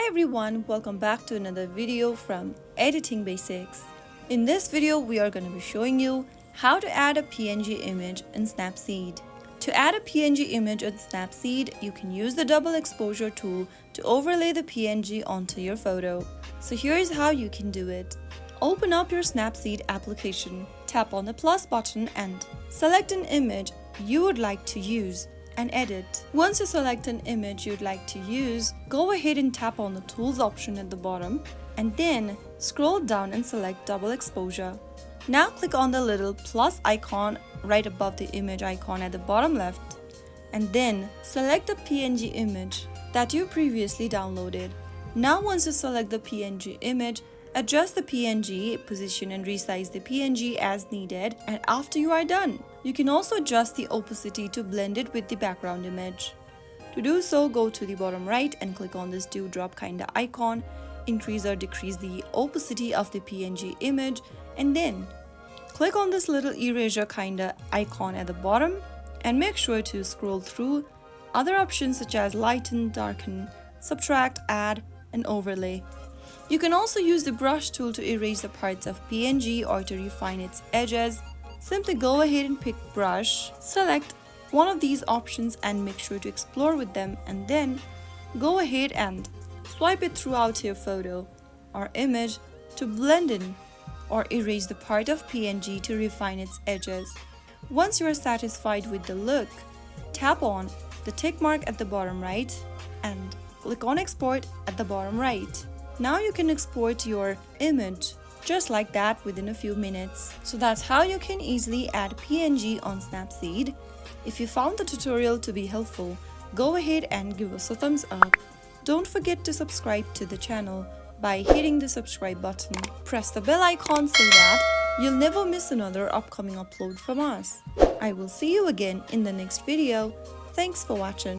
Hi everyone, welcome back to another video from Editing Basics. In this video, we are going to be showing you how to add a PNG image in SnapSeed. To add a PNG image in SnapSeed, you can use the double exposure tool to overlay the PNG onto your photo. So here's how you can do it. Open up your SnapSeed application, tap on the plus button and select an image you would like to use and edit. Once you select an image you'd like to use, go ahead and tap on the Tools option at the bottom and then scroll down and select Double Exposure. Now click on the little plus icon right above the image icon at the bottom left and then select the PNG image that you previously downloaded. Now once you select the PNG image, adjust the PNG position and resize the PNG as needed, and after you are done, you can also adjust the opacity to blend it with the background image. To do so, go to the bottom right and click on this dewdrop kinda icon, increase or decrease the opacity of the PNG image, and then click on this little eraser kinda icon at the bottom and make sure to scroll through other options such as lighten, darken, subtract, add, and overlay. You can also use the brush tool to erase the parts of PNG or to refine its edges. Simply go ahead and pick brush, select one of these options and make sure to explore with them, and then go ahead and swipe it throughout your photo or image to blend in or erase the part of PNG to refine its edges. Once you are satisfied with the look, tap on the tick mark at the bottom right and click on export at the bottom right. Now you can export your image just like that within a few minutes. So that's how you can easily add PNG on SnapSeed. If you found the tutorial to be helpful, go ahead and give us a thumbs up. Don't forget to subscribe to the channel by hitting the subscribe button. Press the bell icon so that you'll never miss another upcoming upload from us. I will see you again in the next video. Thanks for watching.